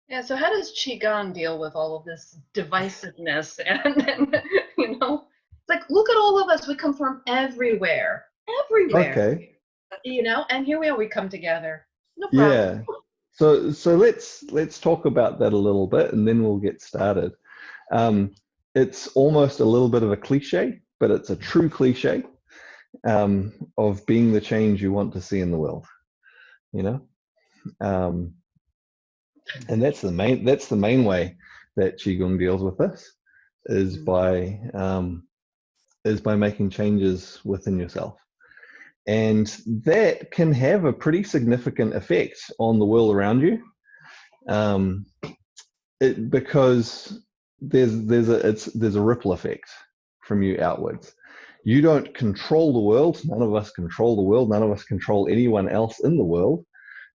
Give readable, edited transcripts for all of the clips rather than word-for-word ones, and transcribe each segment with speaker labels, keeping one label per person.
Speaker 1: Yeah, so how does Qigong deal with all of this divisiveness? And it's like, look at all of us. We come from everywhere, everywhere,
Speaker 2: Okay.
Speaker 1: and here we are, we come together. No problem.
Speaker 2: Yeah. So let's talk about that a little bit, and then we'll get started. Um, it's almost a little bit of a cliche, but it's a true cliche of being the change you want to see in the world. You know, um, and that's the main way that qigong deals with this is
Speaker 1: Mhm.
Speaker 2: by making changes within yourself, and that can have a pretty significant effect on the world around you. Um, because there's a ripple effect from you outwards. You don't control the world. None of us control the world. None of us control anyone else in the world.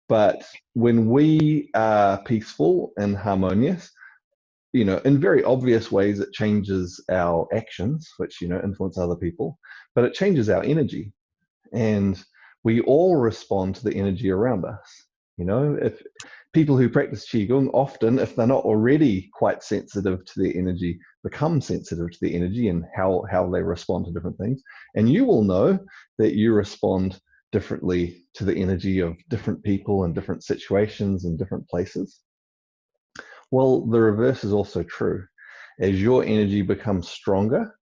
Speaker 2: But when we are peaceful and harmonious, in very obvious ways, it changes our actions, which influence other people. But it changes our energy, and we all respond to the energy around us. If people who practice qigong, often, if they're not already quite sensitive to their energy, become sensitive to the energy and how they respond to different things. And you will know that you respond differently to the energy of different people and different situations and different places. Well, the reverse is also true. As your energy becomes stronger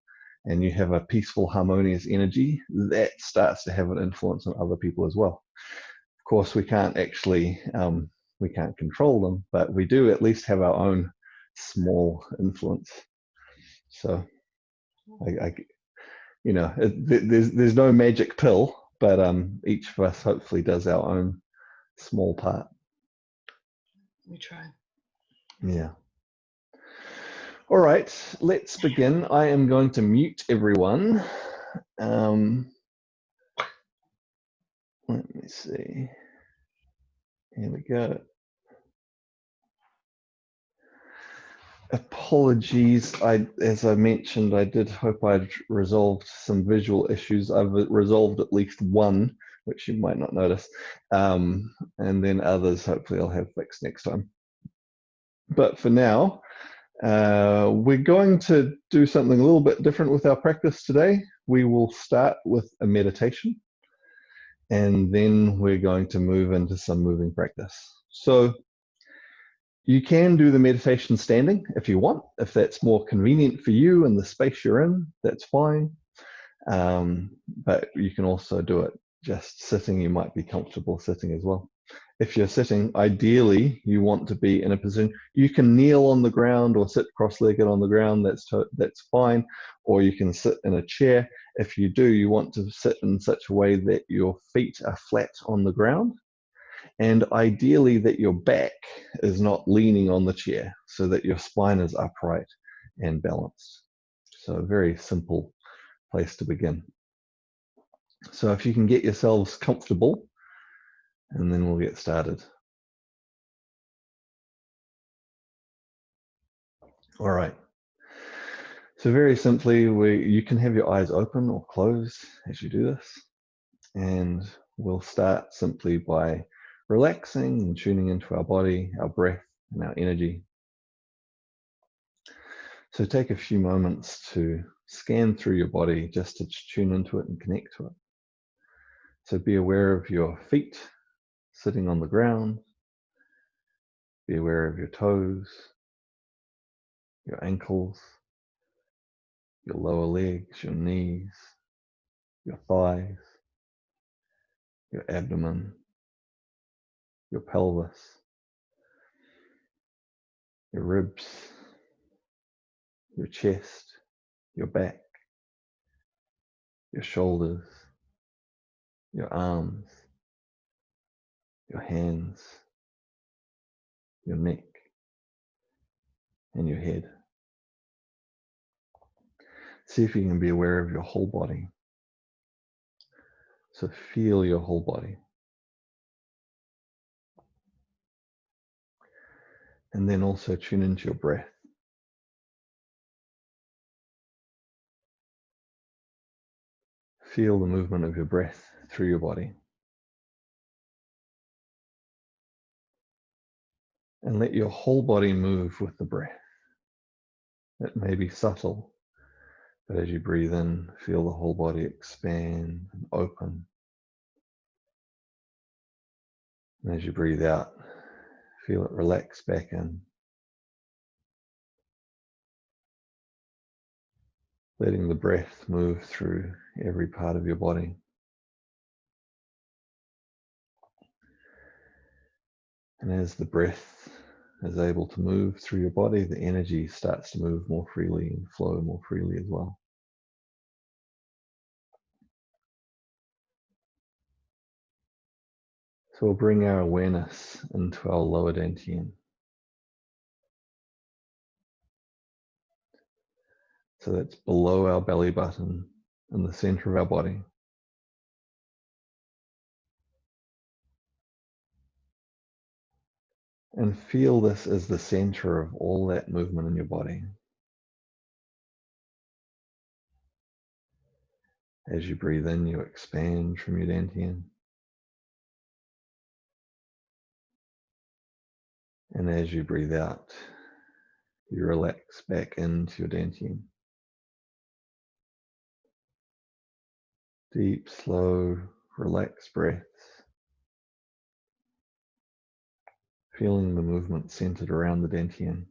Speaker 2: and you have a peaceful, harmonious energy, that starts to have an influence on other people as well. Of course, we can't control them, but we do at least have our own small influence. So, there's no magic pill, but each of us hopefully does our own small part.
Speaker 1: We try.
Speaker 2: Yeah. All right, let's begin. I am going to mute everyone. Let me see. Here we go. Apologies. As I mentioned, I did hope I'd resolved some visual issues. I've resolved at least one, which you might not notice, and then others hopefully I'll have fixed next time. But for now, we're going to do something a little bit different with our practice today. We will start with a meditation, and then we're going to move into some moving practice. So you can do the meditation standing if you want. If that's more convenient for you and the space you're in, that's fine. But you can also do it just sitting. You might be comfortable sitting as well. If you're sitting, ideally, you want to be in a position. You can kneel on the ground or sit cross-legged on the ground. That's fine. Or you can sit in a chair. If you do, you want to sit in such a way that your feet are flat on the ground, and ideally that your back is not leaning on the chair, so that your spine is upright and balanced. So a very simple place to begin. So if you can get yourselves comfortable, and then we'll get started. All right. So very simply, you can have your eyes open or closed as you do this. And we'll start simply by relaxing and tuning into our body, our breath, and our energy. So take a few moments to scan through your body just to tune into it and connect to it. So be aware of your feet sitting on the ground. Be aware of your toes, your ankles, your lower legs, your knees, your thighs, your abdomen, your pelvis, your ribs, your chest, your back, your shoulders, your arms, your hands, your neck, and your head. See if you can be aware of your whole body. So feel your whole body. And then also tune into your breath. Feel the movement of your breath through your body. And let your whole body move with the breath. It may be subtle, but as you breathe in, feel the whole body expand and open. And as you breathe out, feel it relax back in. Letting the breath move through every part of your body. And as the breath is able to move through your body, the energy starts to move more freely and flow more freely as well. So we'll bring our awareness into our lower dantian. So that's below our belly button in the center of our body. And feel this as the center of all that movement in your body. As you breathe in, you expand from your dantian. And as you breathe out, you relax back into your dantian. Deep, slow, relaxed breaths. Feeling the movement centered around the dantian.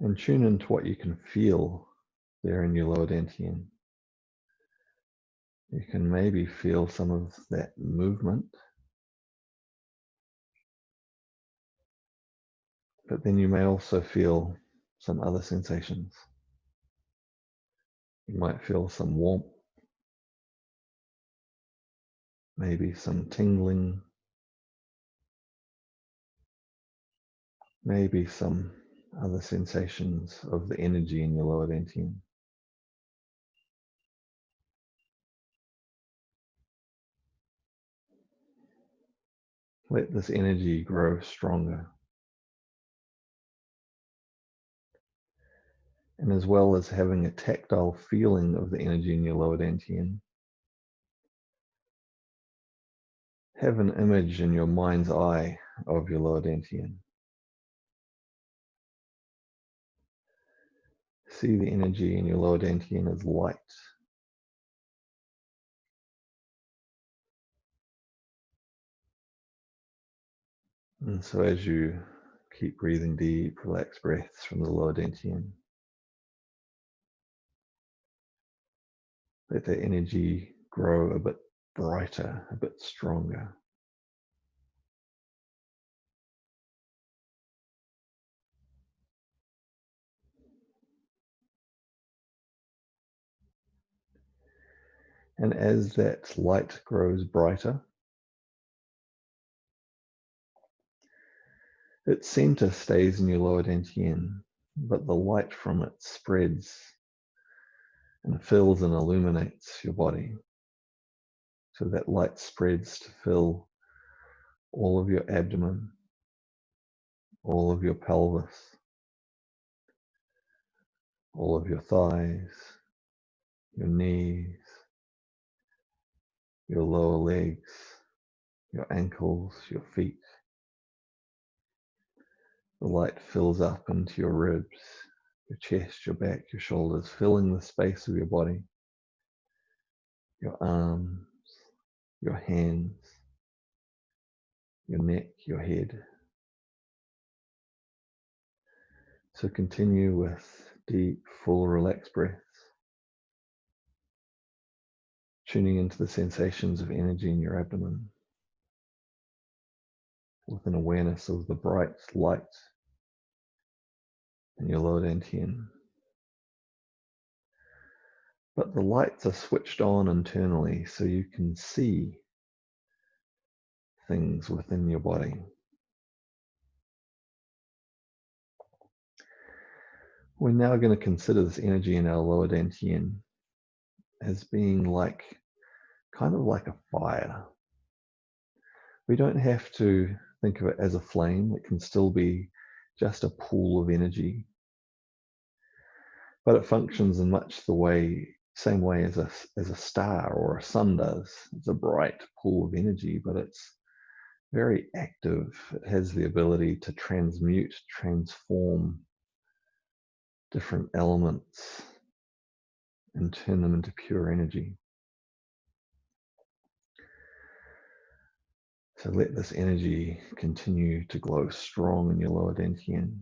Speaker 2: And tune into what you can feel there in your lower dantian. You can maybe feel some of that movement, but then you may also feel some other sensations. You might feel some warmth, maybe some tingling, maybe some other sensations of the energy in your lower dantian. Let this energy grow stronger. And as well as having a tactile feeling of the energy in your lower dantian, have an image in your mind's eye of your lower dantian. See the energy in your lower dantian as light. And so as you keep breathing deep, relaxed breaths from the lower dantian, let that energy grow a bit brighter, a bit stronger. And as that light grows brighter, its center stays in your lower dantian, but the light from it spreads and fills and illuminates your body. So that light spreads to fill all of your abdomen, all of your pelvis, all of your thighs, your knees, your lower legs, your ankles, your feet. The light fills up into your ribs, your chest, your back, your shoulders, filling the space of your body, your arms, your hands, your neck, your head. So continue with deep, full, relaxed breaths, tuning into the sensations of energy in your abdomen with an awareness of the bright light in your lower dantian. But the lights are switched on internally so you can see things within your body. We're now going to consider this energy in our lower dantian as being like, kind of like a fire. We don't have to think of it as a flame. It can still be just a pool of energy. But it functions in much the way same way as a star or a sun does. It's a bright pool of energy, but it's very active. It has the ability to transmute, transform different elements and turn them into pure energy. So let this energy continue to glow strong in your lower dantian.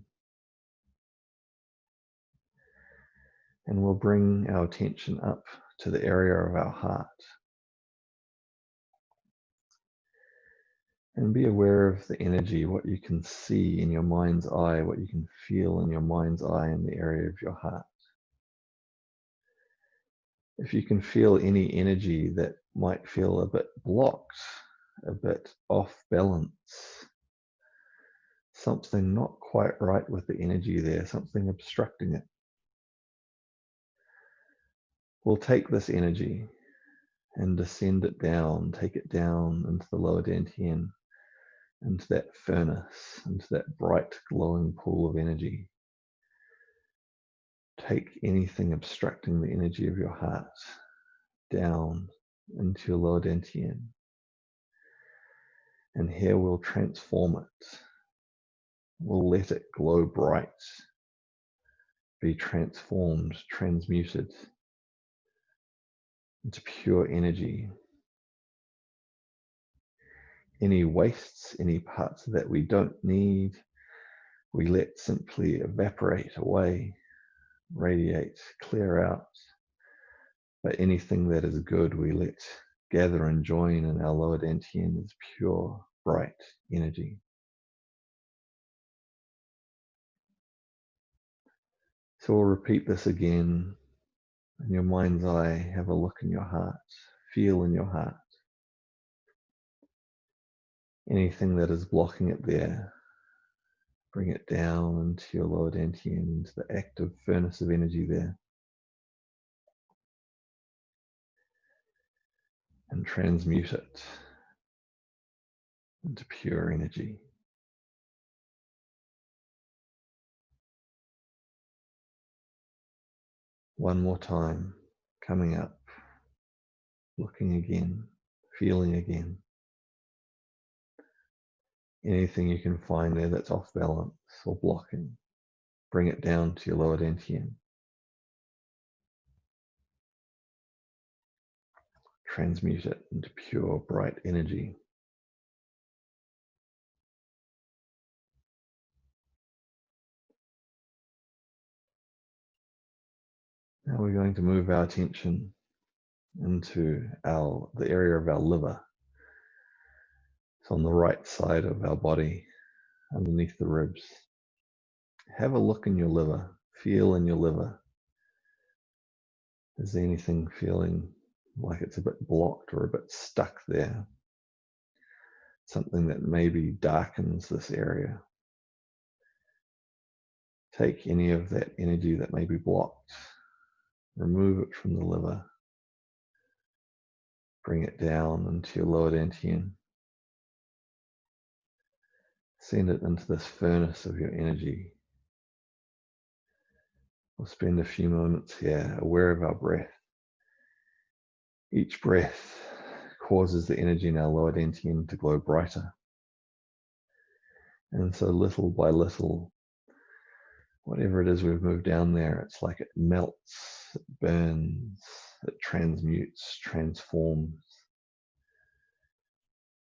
Speaker 2: And we'll bring our attention up to the area of our heart. And be aware of the energy, what you can see in your mind's eye, what you can feel in your mind's eye in the area of your heart. If you can feel any energy that might feel a bit blocked, a bit off balance, something not quite right with the energy there, something obstructing it, we'll take this energy and descend it down, take it down into the lower dantian, into that furnace, into that bright glowing pool of energy. Take anything obstructing the energy of your heart down into your lower dantian. And here we'll transform it. We'll let it glow bright, be transformed, transmuted into pure energy. Any wastes, any parts that we don't need, we let simply evaporate away, radiate, clear out. But anything that is good, we let gather and join in our lower dantian as pure, bright energy. So we'll repeat this again. In your mind's eye, have a look in your heart, feel in your heart. Anything that is blocking it there, bring it down into your lower dantian, into the active furnace of energy there. And transmute it into pure energy. One more time, coming up, looking again, feeling again. Anything you can find there that's off balance or blocking, bring it down to your lower dantian. Transmute it into pure, bright energy. Now we're going to move our attention into the area of our liver. It's on the right side of our body, underneath the ribs. Have a look in your liver, feel in your liver. Is there anything feeling like it's a bit blocked or a bit stuck there? Something that maybe darkens this area. Take any of that energy that may be blocked, remove it from the liver, bring it down into your lower dantian. Send it into this furnace of your energy. We'll spend a few moments here aware of our breath. Each breath causes the energy in our lower dantian to glow brighter. And so little by little, whatever it is we've moved down there, it's like it melts, it burns, it transmutes, transforms.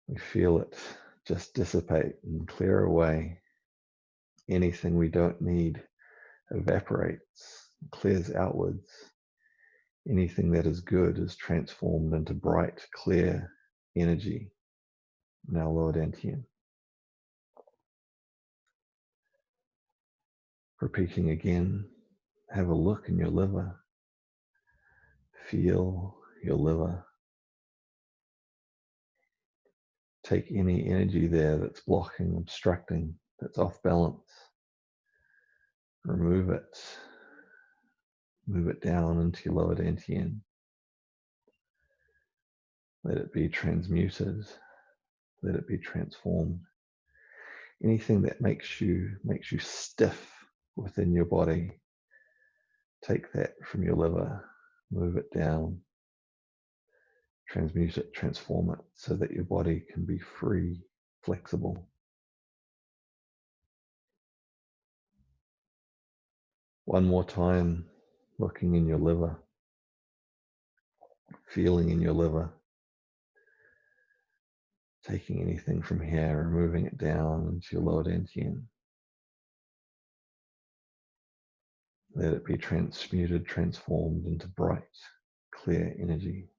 Speaker 2: We feel it just dissipate and clear away. Anything we don't need evaporates, clears outwards. Anything that is good is transformed into bright, clear energy in our lower dantian. Repeating again, have a look in your liver. Feel your liver. Take any energy there that's blocking, obstructing, that's off balance. Remove it. Move it down into your lower dantian. Let it be transmuted. Let it be transformed. Anything that makes you stiff within your body, take that from your liver. Move it down, transmute it, transform it so that your body can be free, flexible. One more time, looking in your liver, feeling in your liver, taking anything from here and moving it down into your lower dantian. Let it be transmuted, transformed into bright, clear energy.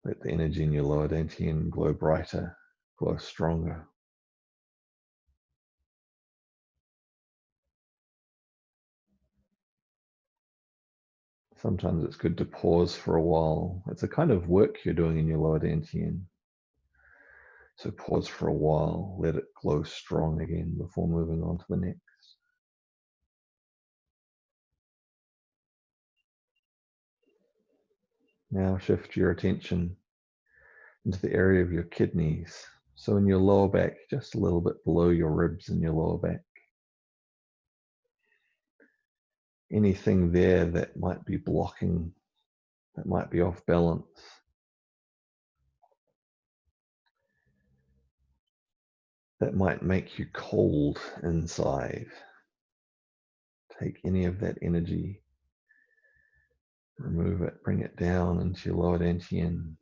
Speaker 2: Let the energy in your lower dantian glow brighter, glow stronger. Sometimes it's good to pause for a while. It's a kind of work you're doing in your lower dantian. So pause for a while, let it glow strong again before moving on to the next. Now shift your attention into the area of your kidneys. So in your lower back, just a little bit below your ribs in your lower back. Anything there that might be blocking, that might be off balance. That might make you cold inside. Take any of that energy, remove it, bring it down into your lower dantian,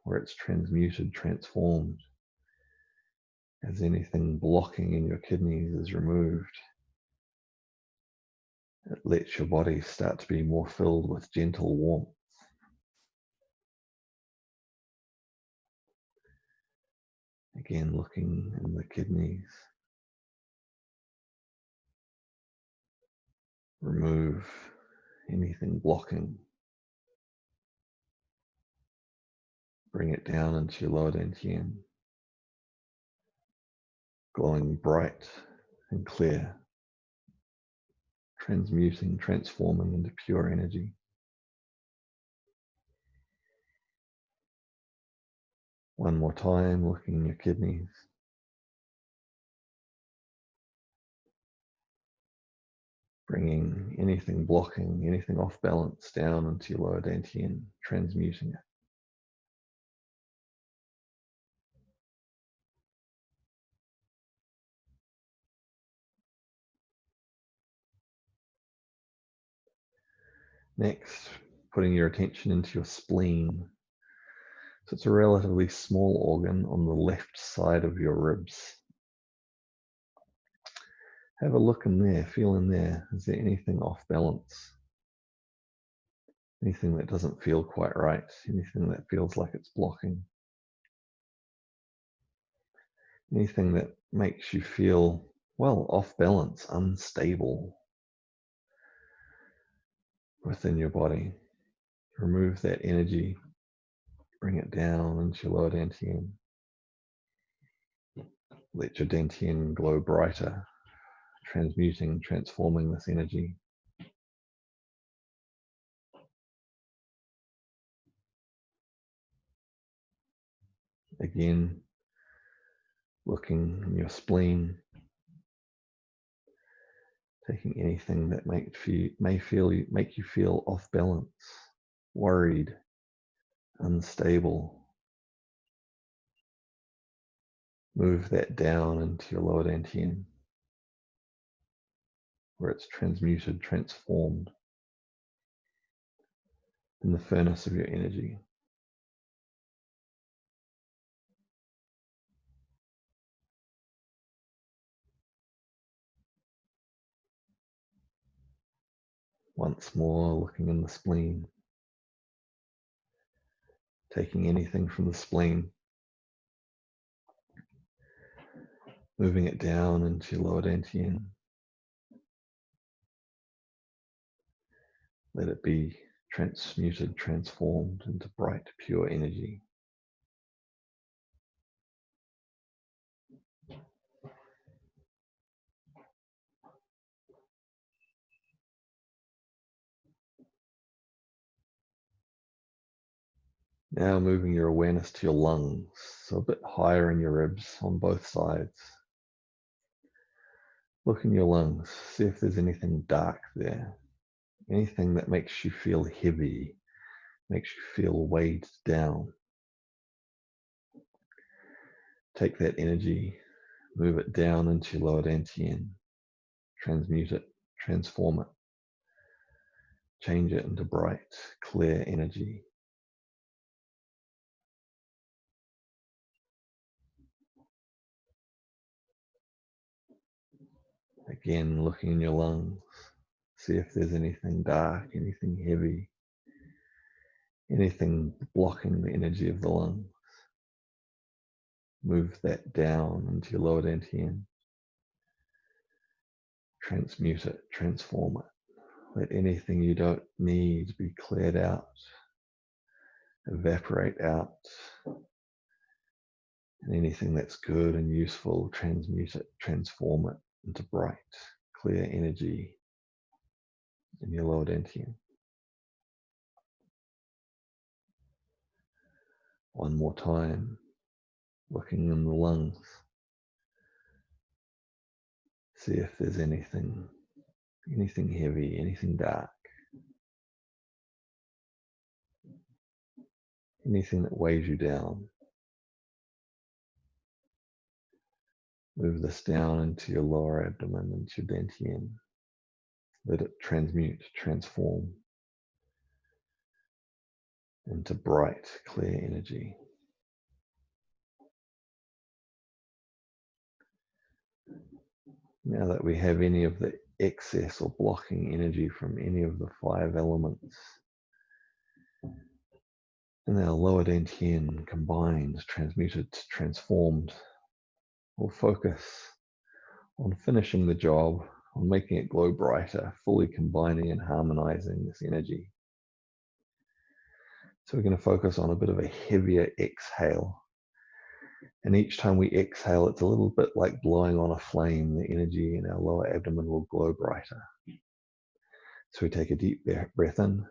Speaker 2: where it's transmuted, transformed. As anything blocking in your kidneys is removed, it lets your body start to be more filled with gentle warmth. Again, looking in the kidneys. Remove anything blocking. Bring it down into your lower dantian, glowing bright and clear, transmuting, transforming into pure energy. One more time, looking in your kidneys. Bringing anything blocking, anything off balance down into your lower dantian, transmuting it. Next, putting your attention into your spleen. So it's a relatively small organ on the left side of your ribs. Have a look in there, feel in there. Is there anything off balance? Anything that doesn't feel quite right? Anything that feels like it's blocking? Anything that makes you feel, well, off balance, unstable within your body? Remove that energy, bring it down into your lower dantian. Let your dantian glow brighter, transmuting, transforming this energy. Again, looking in your spleen, taking anything that make you feel off balance, worried, unstable. Move that down into your lower dantian, where it's transmuted, transformed in the furnace of your energy. Once more, looking in the spleen, taking anything from the spleen, moving it down into your lower dantian. Let it be transmuted, transformed into bright, pure energy. Now moving your awareness to your lungs, so a bit higher in your ribs on both sides. Look in your lungs, see if there's anything dark there. anything that makes you feel heavy, makes you feel weighed down. Take that energy, move it down into your lower dantian, transmute it, transform it, change it into bright, clear energy. Again, looking in your lungs, see if there's anything dark, anything heavy, anything blocking the energy of the lungs. Move that down into your lower dantian. Transmute it, transform it. Let anything you don't need be cleared out, evaporate out. And anything that's good and useful, transmute it, transform it into bright, clear energy in your lower dantian. One more time, looking in the lungs. See if there's anything heavy, anything dark, anything that weighs you down. Move this down into your lower abdomen, into your dantian. Let it transmute, transform into bright, clear energy. Now that we have any of the excess or blocking energy from any of the 5 elements in our lower dantian, combined, transmuted, transformed, we'll focus on finishing the job, on making it glow brighter, fully combining and harmonizing this energy. So we're going to focus on a bit of a heavier exhale. And each time we exhale, it's a little bit like blowing on a flame. The energy in our lower abdomen will glow brighter. So we take a deep breath in,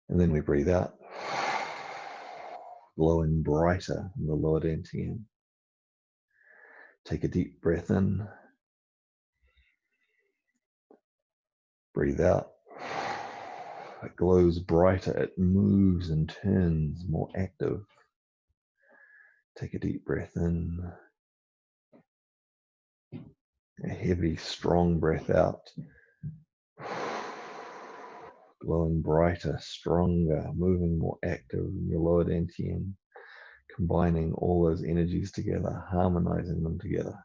Speaker 2: and then we breathe out, glowing brighter in the lower dantian. Take a deep breath in, breathe out. It glows brighter, it moves and turns more active. Take a deep breath in, a heavy, strong breath out. Glowing brighter, stronger, moving more active in your lower dantian, combining all those energies together, harmonizing them together.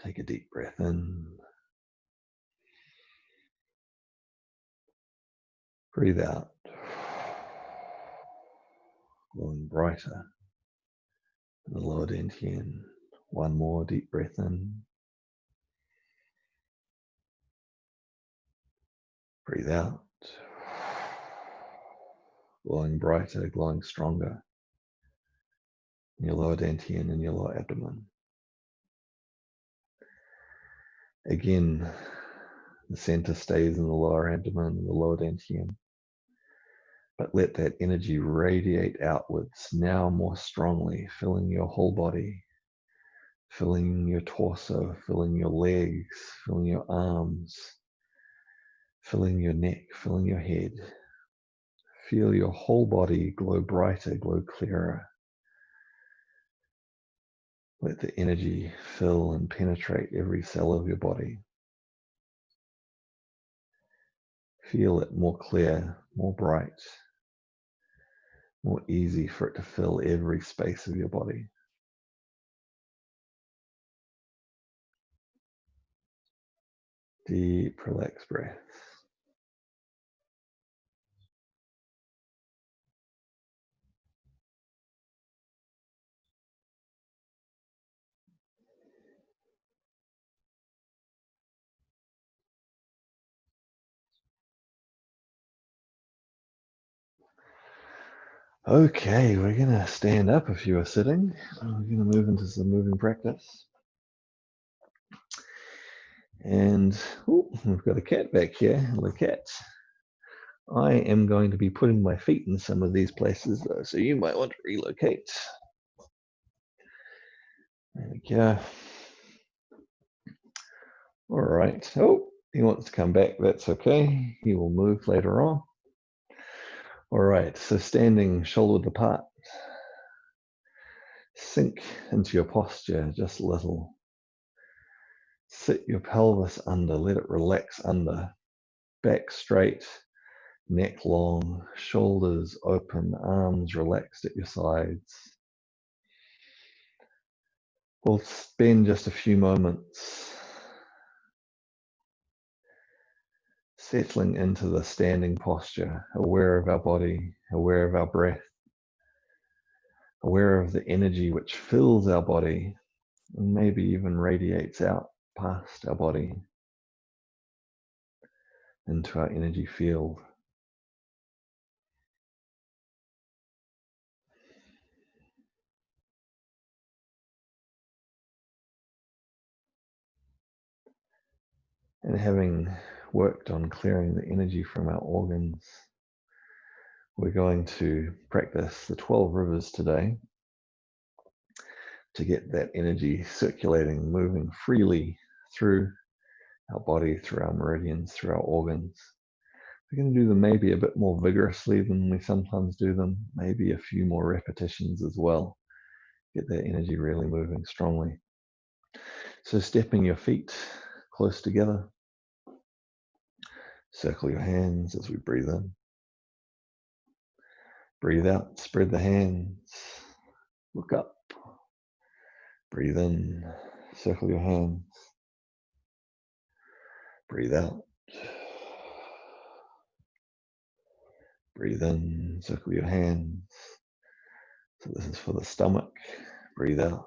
Speaker 2: Take a deep breath in. Breathe out. Glowing brighter in the lower dantian. One more deep breath in. Breathe out. Glowing brighter, glowing stronger in your lower dantian and your lower abdomen. Again, the center stays in the lower abdomen and the lower dantian. But let that energy radiate outwards now more strongly, filling your whole body, filling your torso, filling your legs, filling your arms, filling your neck, filling your head. Feel your whole body glow brighter, glow clearer. Let the energy fill and penetrate every cell of your body. Feel it more clear, more bright, more easy for it to fill every space of your body. Deep, relaxed breaths. Okay, we're going to stand up if you are sitting. We're going to move into some moving practice. And we've got a cat back here. Hello, cat. I am going to be putting my feet in some of these places, though, so you might want to relocate. There we go. All right. Oh, he wants to come back. That's okay. He will move later on. All right. So standing shoulder apart. Sink into your posture just a little. Sit your pelvis under. Let it relax under. Back straight. Neck long. Shoulders open. Arms relaxed at your sides. We'll spend just a few moments settling into the standing posture, aware of our body, aware of our breath, aware of the energy which fills our body and maybe even radiates out past our body into our energy field. And having worked on clearing the energy from our organs, we're going to practice the 12 rivers today to get that energy circulating, moving freely through our body, through our meridians, through our organs. We're going to do them maybe a bit more vigorously than we sometimes do them, maybe a few more repetitions as well. Get that energy really moving strongly. So stepping your feet close together, circle your hands as we breathe in. Breathe out, spread the hands, look up. Breathe in, circle your hands. Breathe out. Breathe in, circle your hands. So this is for the stomach. Breathe out.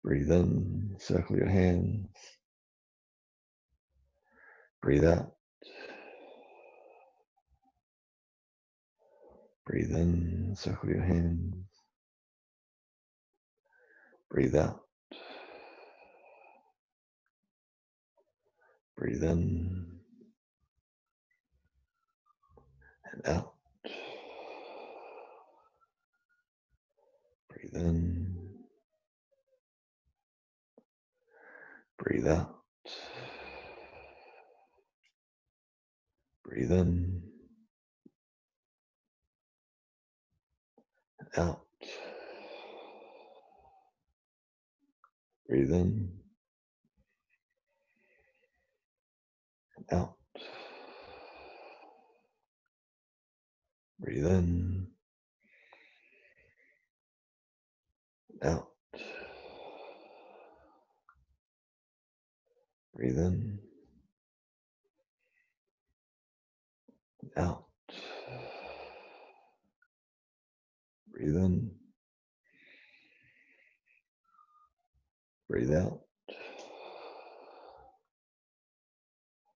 Speaker 2: Breathe in, circle your hands. Breathe out. Breathe in, circle your hands. Breathe out. Breathe in and out. Breathe in. Breathe out. Breathe in and out. Breathe in and out. Breathe in and out. Breathe in and out. Breathe in. Breathe out.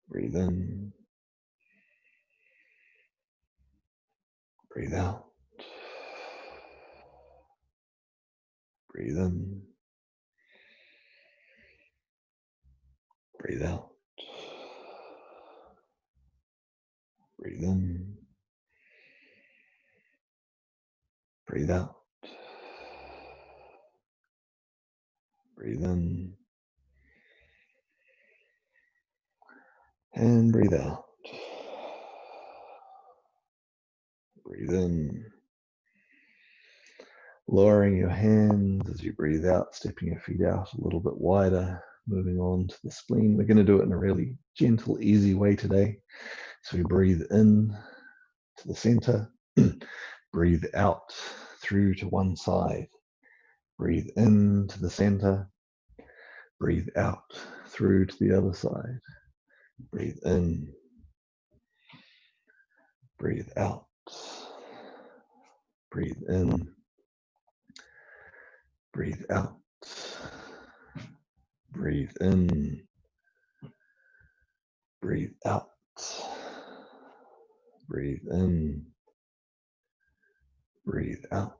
Speaker 2: Breathe in. Breathe out. Breathe in. Breathe out. Breathe in. Breathe out. Breathe in. And breathe out. Breathe in. Lowering your hands as you breathe out, stepping your feet out a little bit wider, moving on to the spleen. We're going to do it in a really gentle, easy way today. So we breathe in to the center, breathe out through to one side, breathe in to the center, breathe out through to the other side, breathe in, breathe out, breathe in, breathe out, breathe in, breathe out, breathe in, breathe out,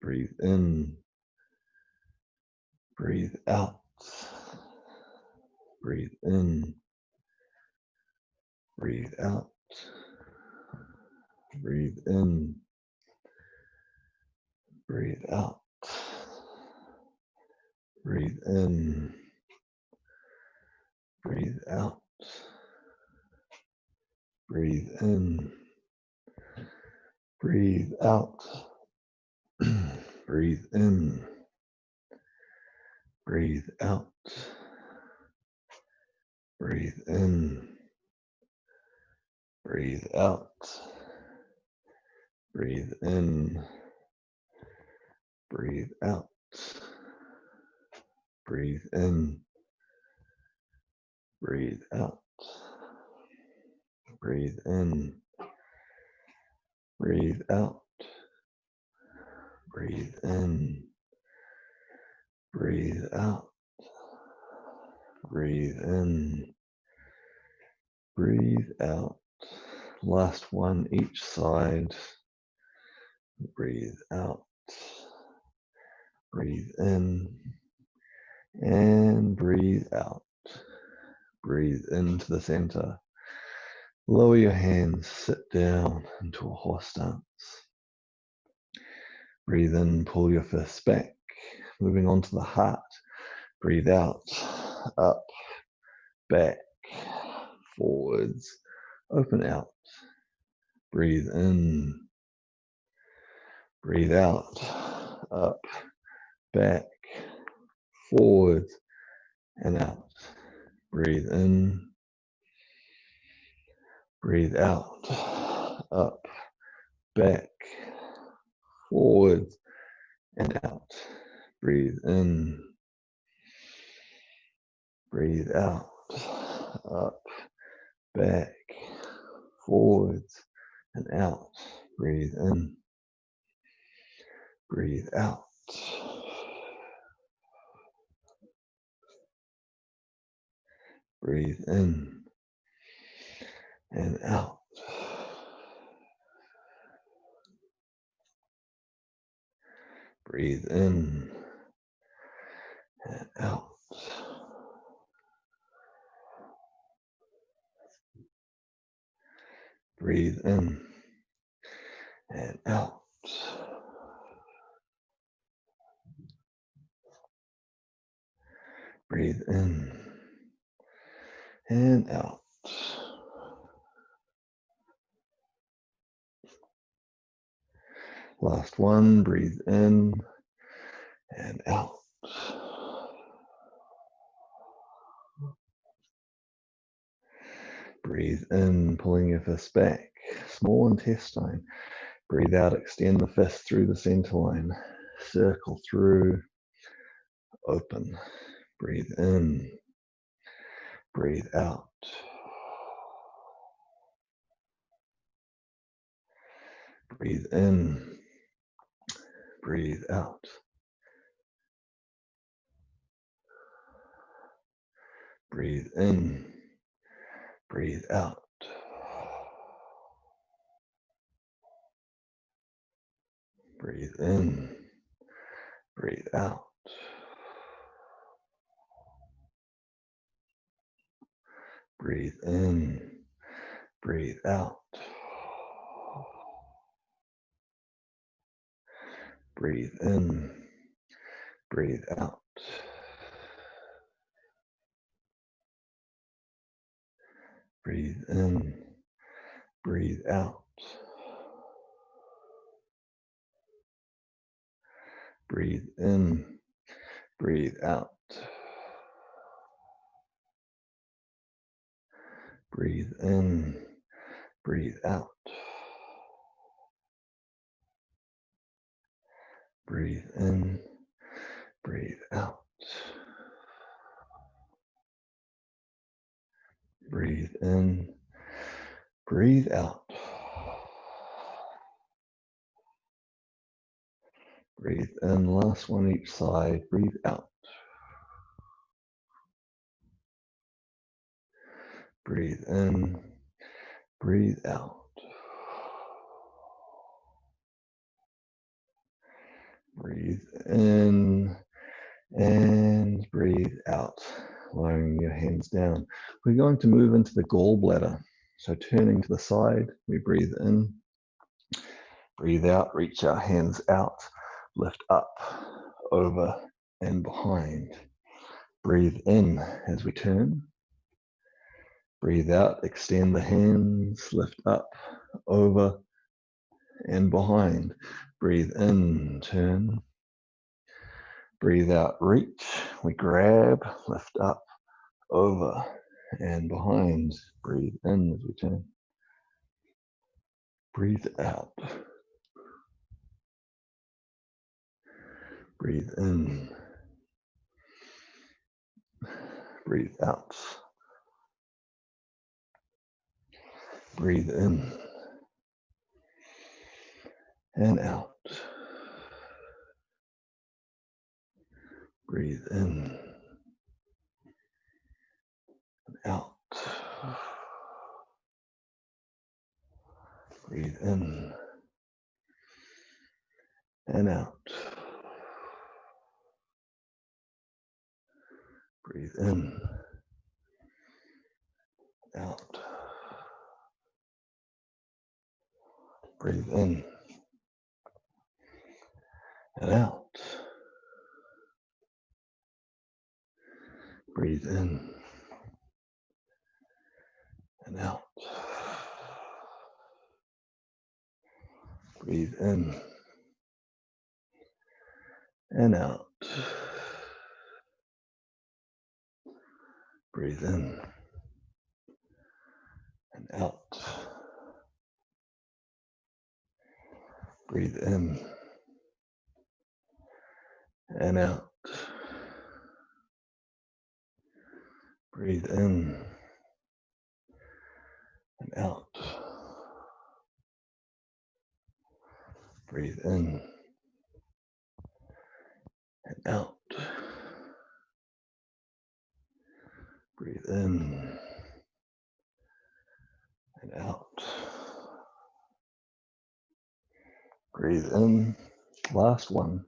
Speaker 2: breathe in, breathe out, breathe in, breathe out, breathe in, breathe out, Breathe in. Breathe out. Breathe in. Breathe out. Breathe in. Breathe out. Breathe in. Breathe out. Breathe in. Breathe out. Breathe in. Breathe out. Breathe in. Breathe out. Breathe in. Breathe out. Breathe in. Breathe out. Last one each side. Breathe out. Breathe in. And breathe out. Breathe into the center. Lower your hands, sit down into a horse stance. Breathe in, pull your fists back, moving on to the heart. Breathe out, up, back, forwards, open out. Breathe in, breathe out, up, back, forwards, and out. Breathe in, breathe out, up, back, forwards, and out. Breathe in, breathe out, up, back, forwards, and out. Breathe in, breathe out. Breathe in and out. Breathe in and out. Breathe in and out. Breathe in and out. Last one, breathe in and out. Breathe in, pulling your fist back, small intestine. Breathe out, extend the fist through the center line. Circle through, open. Breathe in, breathe out. Breathe in, breathe out. Breathe in, breathe out. Breathe in, breathe out. Breathe in, breathe out. Breathe in, breathe out. Breathe in, breathe out. Breathe in, breathe out. Breathe in, breathe out. Breathe in, breathe out. Breathe in, breathe out. Breathe in, last one each side, breathe out. Breathe in, breathe out. Breathe in and breathe out, lowering your hands down. We're going to move into the gallbladder. So turning to the side, we breathe in, breathe out, reach our hands out, lift up, over, and behind. Breathe in as we turn. Breathe out, extend the hands, lift up, over, and behind. Breathe in, turn. Breathe out, reach. We grab, lift up, over, and behind. Breathe in as we turn. Breathe out. Breathe in. Breathe out. Breathe in and out. Breathe in and out. Breathe in and out. Breathe in, out. Breathe in and out. Breathe in and out. Breathe in and out. Breathe in and out. Breathe in and out. Breathe in and out. Breathe in and out. Breathe in and out. Breathe in. Last one.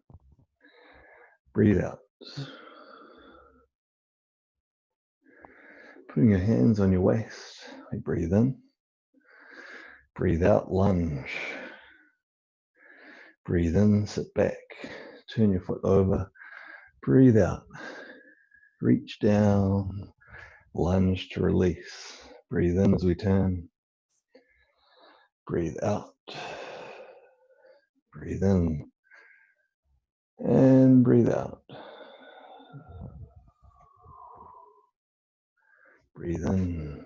Speaker 2: Breathe out. Putting your hands on your waist. We breathe in. Breathe out, lunge. Breathe in, sit back. Turn your foot over. Breathe out. Reach down. Lunge to release. Breathe in as we turn. Breathe out. Breathe in. And breathe out. Breathe in.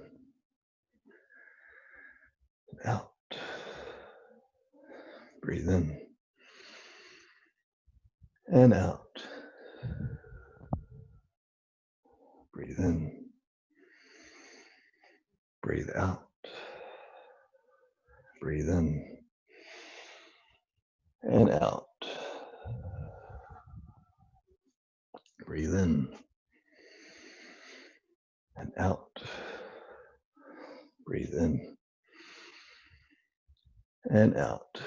Speaker 2: Out. Breathe in. And out. Breathe in. Breathe out. Breathe in. And out. Breathe in. And out. Breathe in. And out.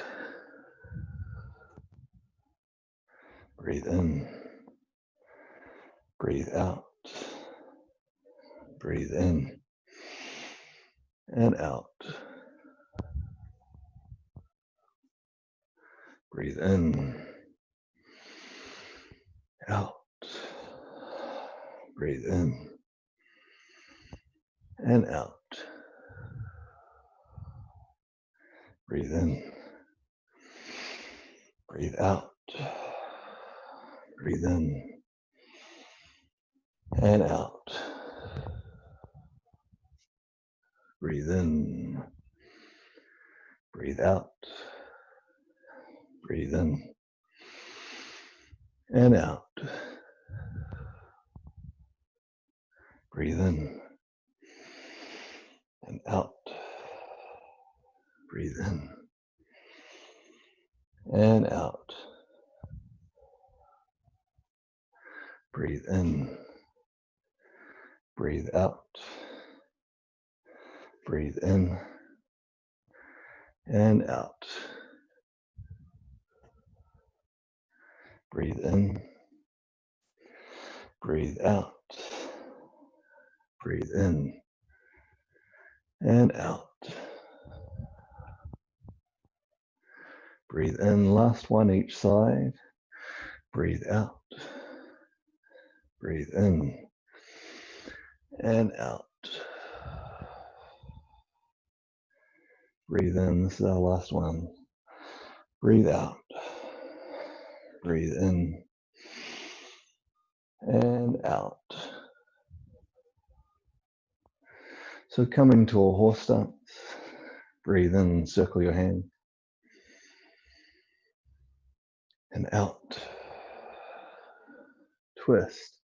Speaker 2: Breathe in. Breathe out. Breathe in. And out. Breathe in. Out. Breathe in. And out. Breathe in. Breathe out. Breathe in. And out. Breathe in. Breathe out. Breathe in. And out. Breathe in. And out. Breathe in. And out. Breathe in. Breathe out. Breathe in. And out. Breathe in. Breathe out. Breathe in. And out. Breathe in. Last one each side. Breathe out. Breathe in and out. Breathe in. This is our last one. Breathe out. Breathe in and out. So coming to a horse stance. Breathe in, circle your hand. And out. Twist.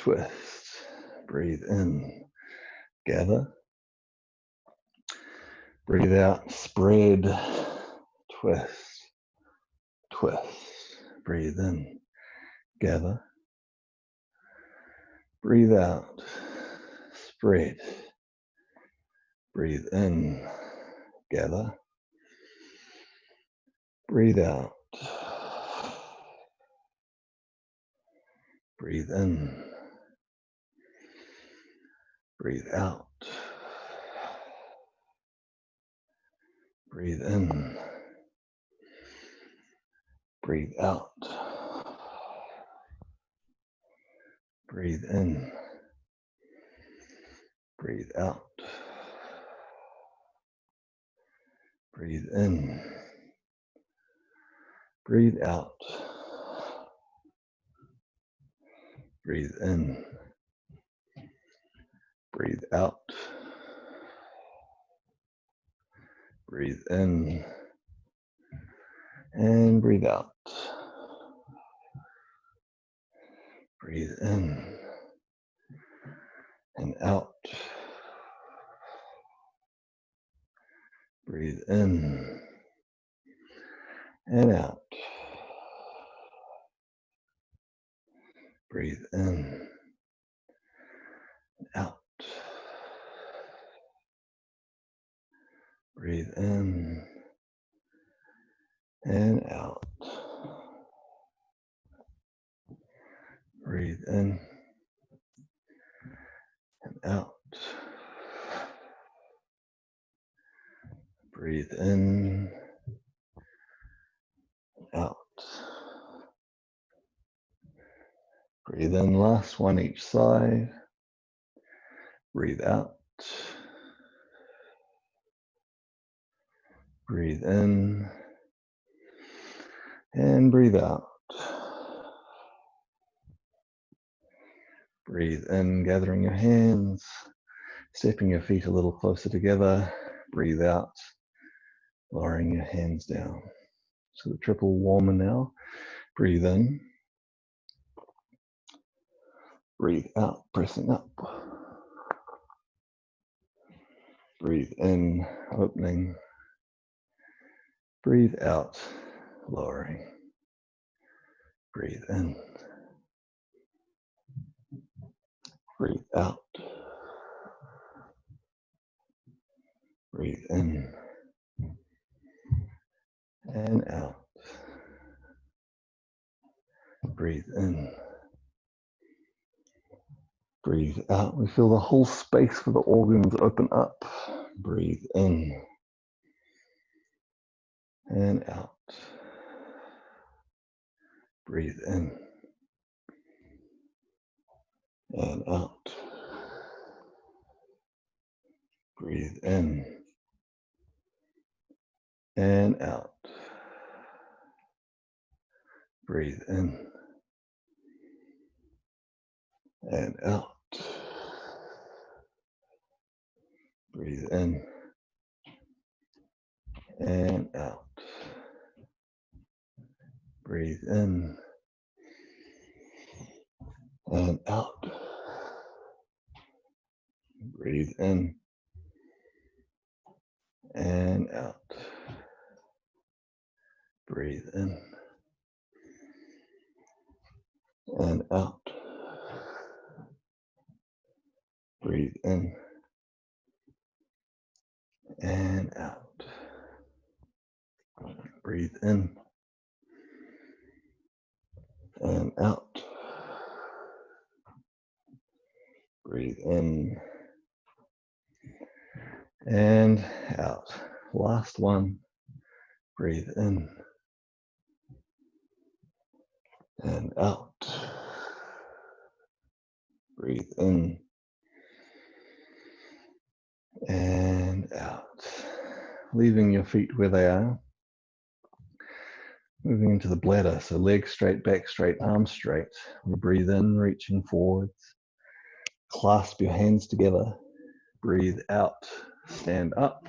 Speaker 2: Twist. Breathe in. Gather. Breathe out. Spread. Twist. Twist. Breathe in. Gather. Breathe out. Spread. Breathe in. Gather. Breathe out. Breathe in. Breathe out. Breathe in. Breathe out. Breathe in. Breathe out. Breathe in. Breathe out. Breathe in. Breathe out. Breathe in. And breathe out. Breathe in. And out. Breathe in. And out. Breathe in. Out. Breathe in and out. Breathe in and out. Breathe in, out. Breathe in, last one each side. Breathe out. Breathe in and breathe out. Breathe in, gathering your hands, stepping your feet a little closer together. Breathe out, lowering your hands down. So the triple warmer now. Breathe in. Breathe out, pressing up. Breathe in, opening. Breathe out, lowering. Breathe in. Breathe out. Breathe in. And out. Breathe in. Breathe out. We feel the whole space for the organs open up. Breathe in. And out. Breathe in. And out. Breathe in. And out. Breathe in. And out. Breathe in. And out. Breathe in. And out. Breathe in. And out. Breathe in. And out. Breathe in. And out. Breathe in. And out. Breathe in. And out. Last one. Breathe in. And out. Breathe in and out. Leaving your feet where they are. Moving into the bladder, so legs straight, back straight, arms straight. We breathe in, reaching forwards. Clasp your hands together. Breathe out, stand up,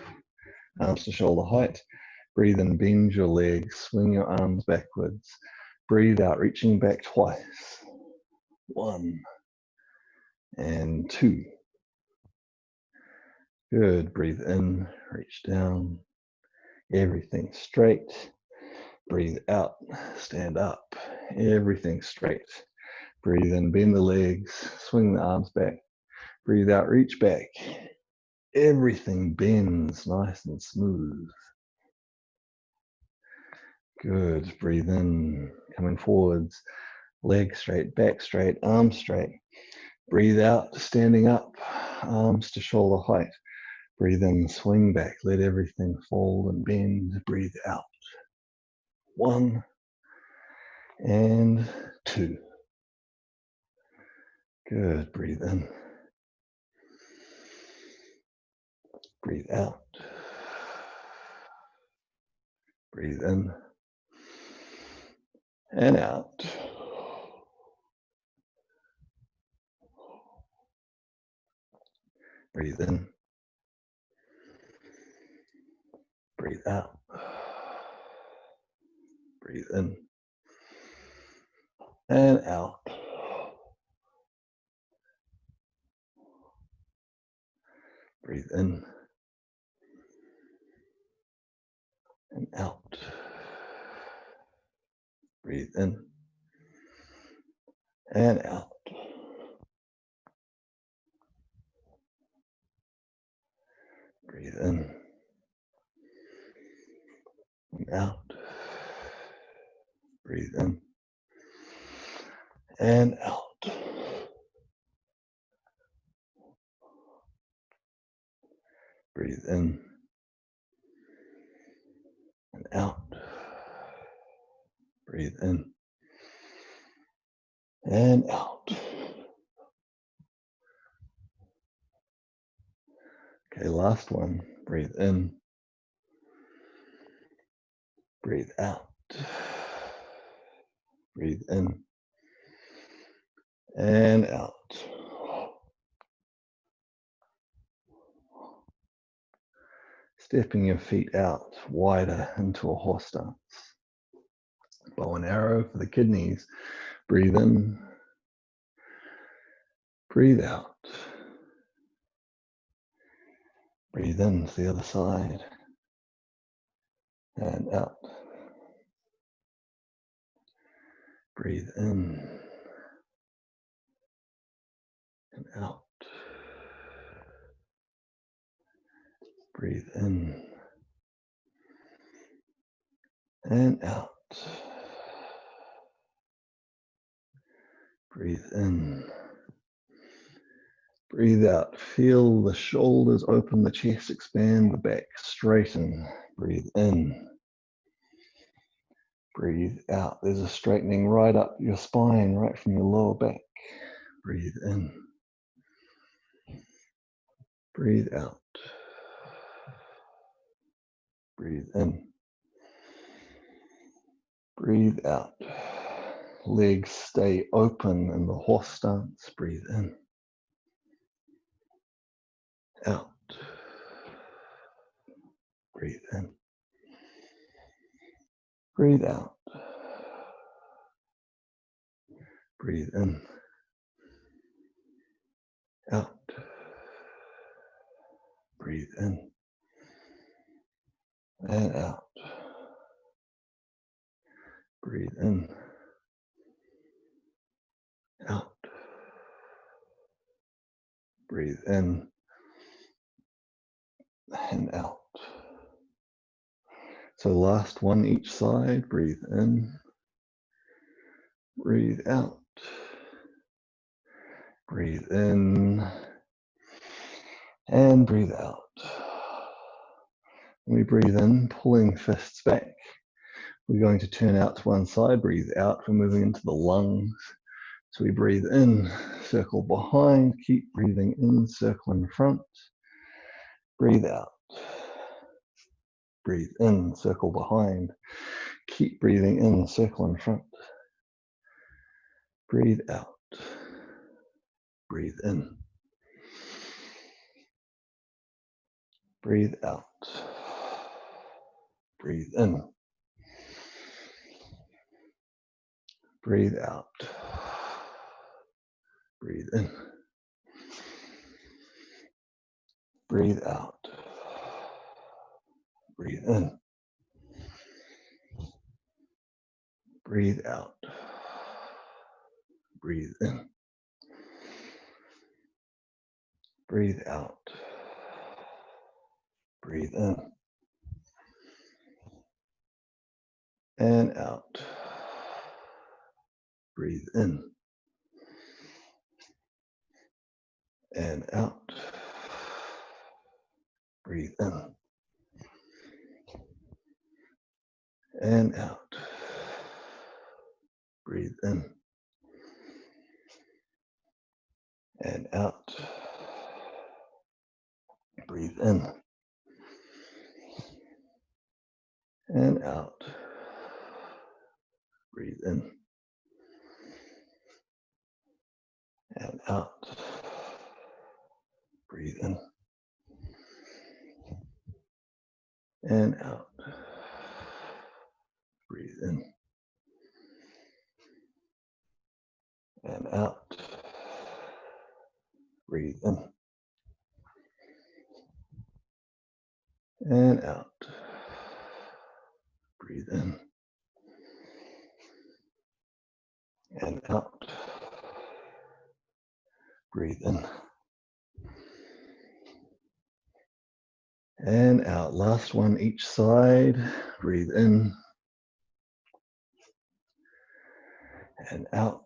Speaker 2: arms to shoulder height. Breathe in, bend your legs, swing your arms backwards. Breathe out, reaching back twice. 1 and 2. Good. Breathe in, reach down. Everything straight. Breathe out, stand up. Everything straight. Breathe in, bend the legs, swing the arms back. Breathe out, reach back. Everything bends nice and smooth. Good. Breathe in, coming forwards. Legs straight, back straight, arms straight. Breathe out, standing up, arms to shoulder height. Breathe in, swing back, let everything fold and bend. Breathe out. 1 and 2. Good. Breathe in. Breathe out. Breathe in and out. Breathe in. Breathe out. Breathe in and out. Breathe in and out. Breathe in and out. Breathe in and out. Breathe in and out. Breathe in and out. Breathe in and out. Okay, last one. Breathe in. Breathe out. Breathe in and out. Stepping your feet out wider into a horse stance. Bow and arrow for the kidneys. Breathe in. Breathe out. Breathe in to the other side. And out. Breathe in. And out. Breathe in. And out. Breathe in. Breathe out. Feel the shoulders open, the chest expand, the back straighten. Breathe in. Breathe out. There's a straightening right up your spine, right from your lower back. Breathe in. Breathe out. Breathe in. Breathe out. Legs stay open in the horse stance. Breathe in. Out. Breathe in. Breathe out. Breathe in. Out. Breathe in. And out. Breathe in. Out. Breathe in. And out. So last one each side. Breathe in. Breathe out. Breathe in. And breathe out. When we breathe in, pulling fists back. We're going to turn out to one side. Breathe out. We're moving into the lungs. So we breathe in, circle behind, keep breathing in, circle in front. Breathe out. Breathe in, circle behind. Keep breathing in, circle in front. Breathe out. Breathe in. Breathe out. Breathe in. Breathe out. Breathe in. Breathe out. Breathe in. Breathe out. Breathe in. Breathe out. Breathe in. And out. Breathe in. And out. Breathe in. And out. Breathe in. And out. Breathe in. And out. Breathe in. And out. Breathe in. And out. Breathe in. And out. Breathe in. And out. Breathe in. And out. Breathe in. And out. Last one each side. Breathe in. And out.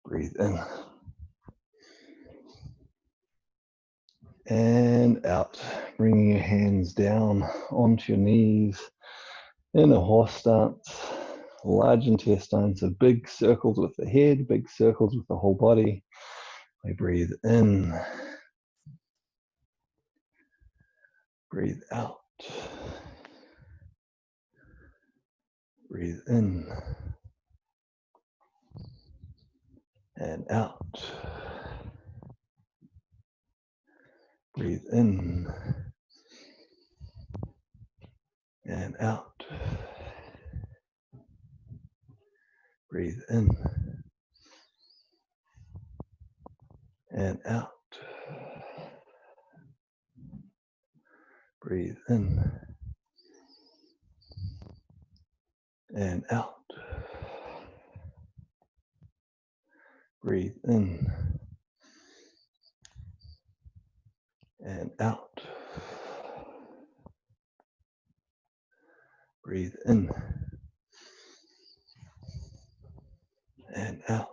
Speaker 2: Breathe in. And out. Bringing your hands down onto your knees in a horse stance. Large intestine, so big circles with the head, big circles with the whole body. We breathe in. Breathe out. Breathe in. And out. Breathe in. And out. Breathe in. And out. Breathe in. And out. Breathe in. And out. Breathe in. And out.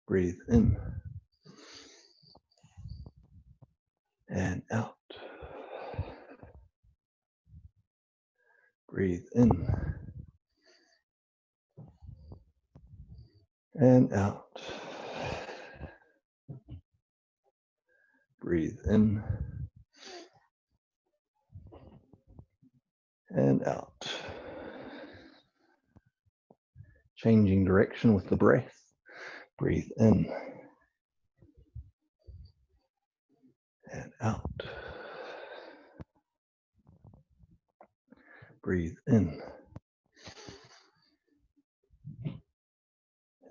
Speaker 2: Breathe in. And out. Breathe in. And out. Breathe in. And out. Changing direction with the breath. Breathe in. And out. Breathe in.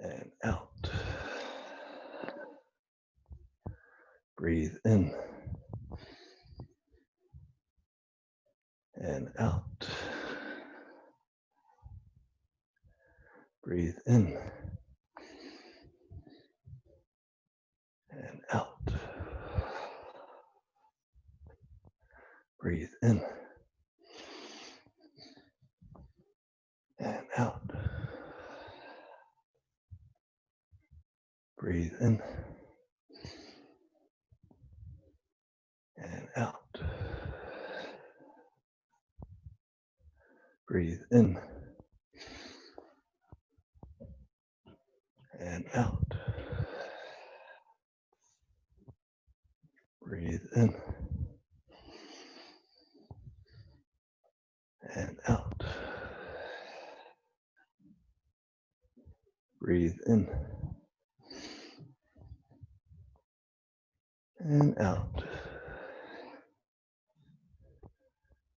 Speaker 2: And out. Breathe in. And out. Breathe in. And out. Breathe in. And out. Breathe in. And out. Breathe in and out. Breathe in and out. Breathe in and out.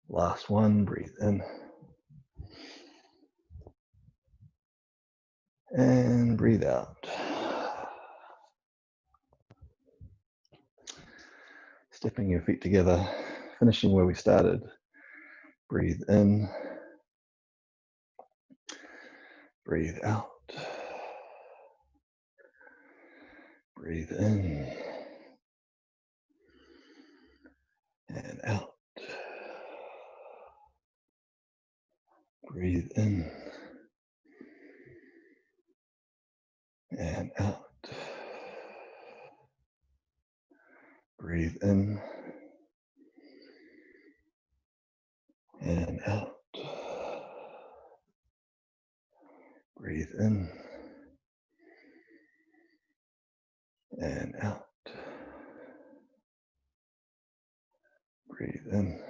Speaker 2: Last one, breathe in and breathe out. Stepping your feet together, finishing where we started. Breathe in, breathe out. Breathe in and out. Breathe in and out. Breathe in and out. Breathe in and out. Breathe in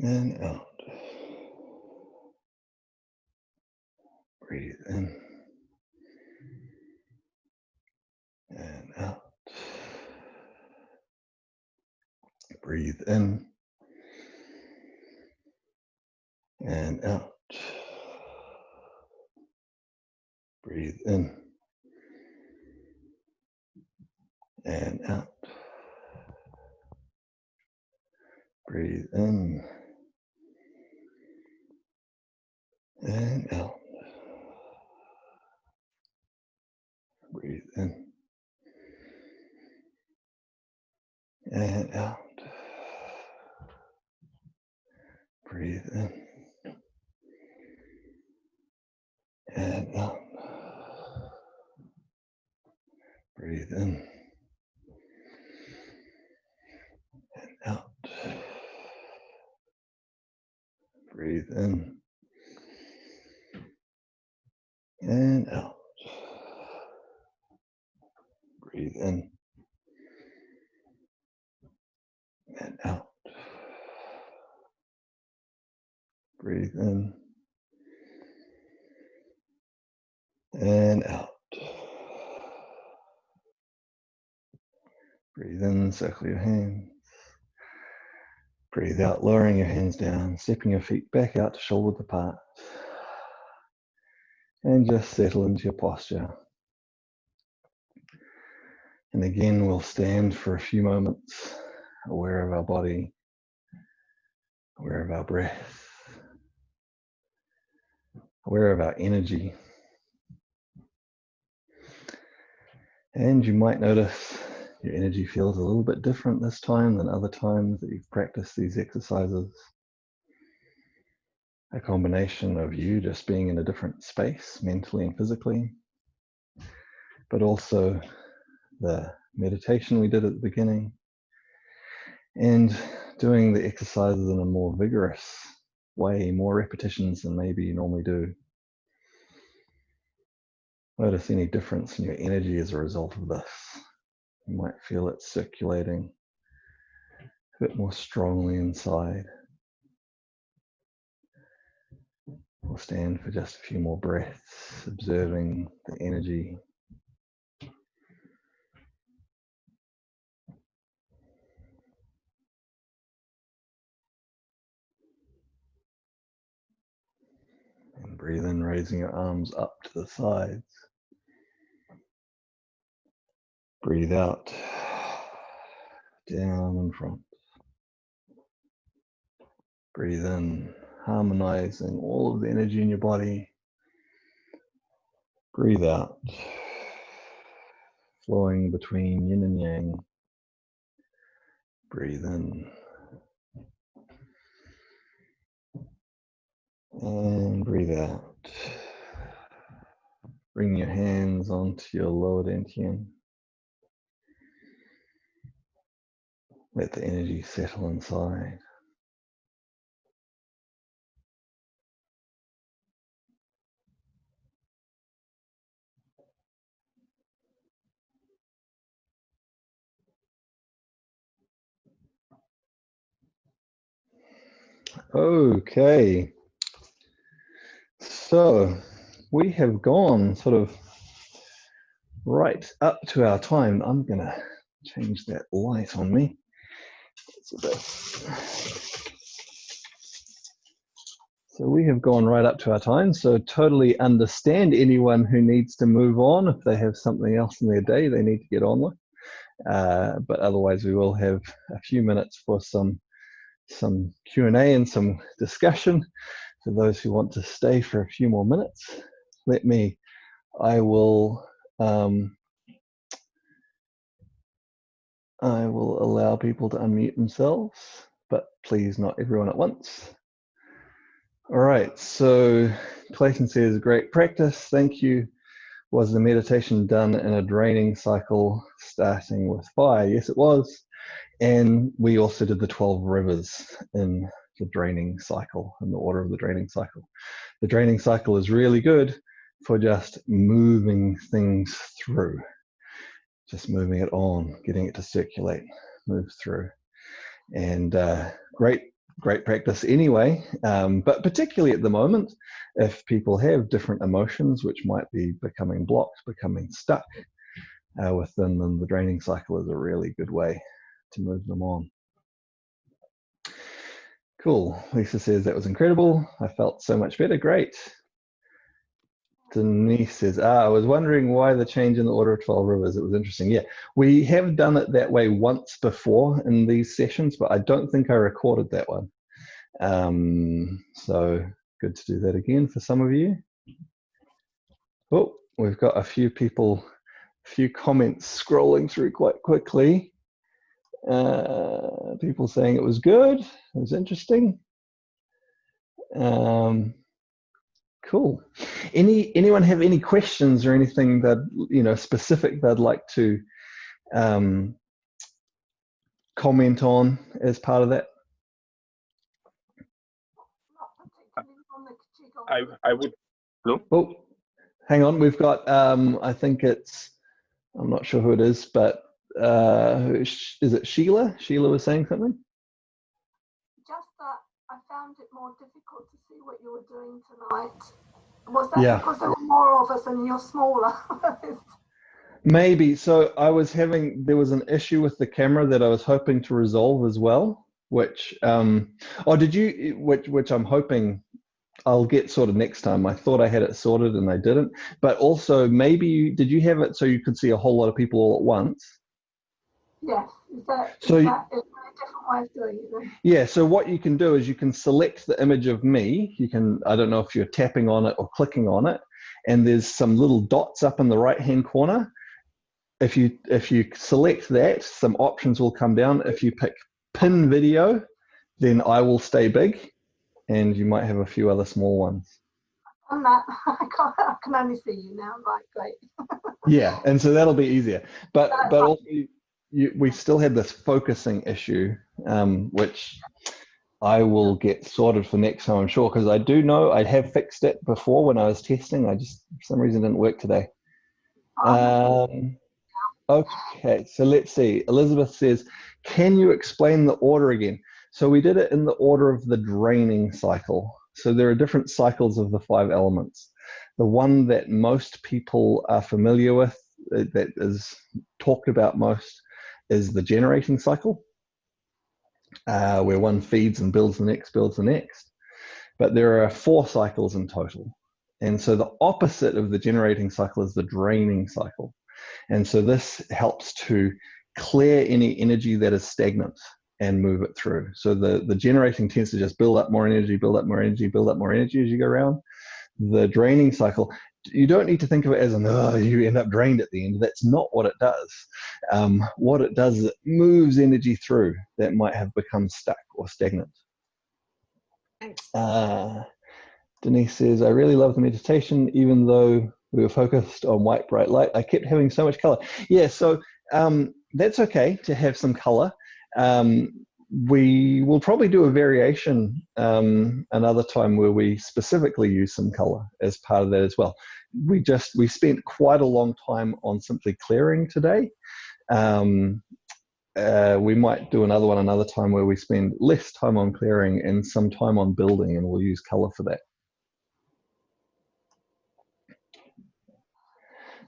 Speaker 2: and out. Breathe in and out. Breathe in and out. Breathe in and out. Breathe in and out. Breathe in and out. Breathe in and out. Breathe in and out. Breathe in and out. Breathe in and out. Breathe in and out. Breathe in, circle your hands. Breathe out, lowering your hands down, stepping your feet back out to shoulder apart. And just settle into your posture. And again, we'll stand for a few moments, aware of our body, aware of our breath, aware of our energy. And you might notice your energy feels a little bit different this time than other times that you've practiced these exercises. A combination of you just being in a different space, mentally and physically, but also the meditation we did at the beginning, and doing the exercises in a more vigorous way, more repetitions than maybe you normally do. Notice any difference in your energy as a result of this. You might feel it circulating a bit more strongly inside. We'll stand for just a few more breaths, observing the energy. And breathe in, raising your arms up to the sides. Breathe out, down in front. Breathe in, harmonizing all of the energy in your body. Breathe out, flowing between yin and yang. Breathe in. And breathe out. Bring your hands onto your lower dantian. Let the energy settle inside. Okay. So we have gone sort of right up to our time. I'm going to change that light on me. It's a bit... So we have gone right up to our time. So totally understand anyone who needs to move on. If they have something else in their day they need to get on with. But otherwise we will have a few minutes for some Q&A and some discussion. For those who want to stay for a few more minutes, I will allow people to unmute themselves, but please not everyone at once. All right, so Clayton says, great practice, thank you. Was the meditation done in a draining cycle starting with fire? Yes, it was. And we also did the 12 rivers in the draining cycle, in the order of the draining cycle. The draining cycle is really good for just moving things through, just moving it on, getting it to circulate, move through. And great practice anyway, but particularly at the moment, if people have different emotions which might be becoming blocked, becoming stuck within them, the draining cycle is a really good way to move them on. Cool. Lisa says that was incredible. I felt so much better. Great. Denise says, I was wondering why the change in the order of 12 rivers. It was interesting. Yeah, we have done it that way once before in these sessions, but I don't think I recorded that one. So good to do that again for some of you. Oh, we've got a few people, a few comments scrolling through quite quickly. People saying it was good, it was interesting. Cool. Anyone have any questions or anything that specific they'd like to comment on as part of that?
Speaker 3: I would. Hello?
Speaker 2: Oh, hang on. We've got. I think it's. I'm not sure who it is, but is it Sheila? Sheila was saying something.
Speaker 4: Just that I found it more difficult to see what you were doing tonight. Was that because there were more of us and you're smaller?
Speaker 2: Maybe. So there was an issue with the camera that I was hoping to resolve as well, which which I'm hoping I'll get sorted next time. I thought I had it sorted and I didn't. But also maybe did you have it so you could see a whole lot of people all at once?
Speaker 4: Yes. Is that a different way of doing it then? Yeah,
Speaker 2: so what you can do is you can select the image of me. You can, I don't know if you're tapping on it or clicking on it, and there's some little dots up in the right-hand corner. If you select that, some options will come down. If you pick pin video, then I will stay big, and you might have a few other small ones.
Speaker 4: On that, I can only see you now. Right, great.
Speaker 2: Yeah, and so that'll be easier. But also, we still had this focusing issue, which I will get sorted for next time, I'm sure, because I do know I have fixed it before when I was testing. I just, for some reason, didn't work today. Okay, so let's see. Elizabeth says, can you explain the order again? So we did it in the order of the draining cycle. So there are different cycles of the 5 elements. The one that most people are familiar with, that is talked about most, is the generating cycle, where one feeds and builds the next, builds the next. But there are 4 cycles in total. And so the opposite of the generating cycle is the draining cycle. And so this helps to clear any energy that is stagnant and move it through. So the generating tends to just build up more energy, build up more energy, build up more energy as you go around. The draining cycle, you don't need to think of it as you end up drained at the end. That's not what it does. What it does is it moves energy through that might have become stuck or stagnant.
Speaker 4: Thanks.
Speaker 2: Denise says, I really love the meditation, even though we were focused on white, bright light. I kept having so much color. Yeah, so that's okay to have some color. We will probably do a variation another time where we specifically use some color as part of that as well. We spent quite a long time on simply clearing today. we might do another one another time where we spend less time on clearing and some time on building, and we'll use color for that.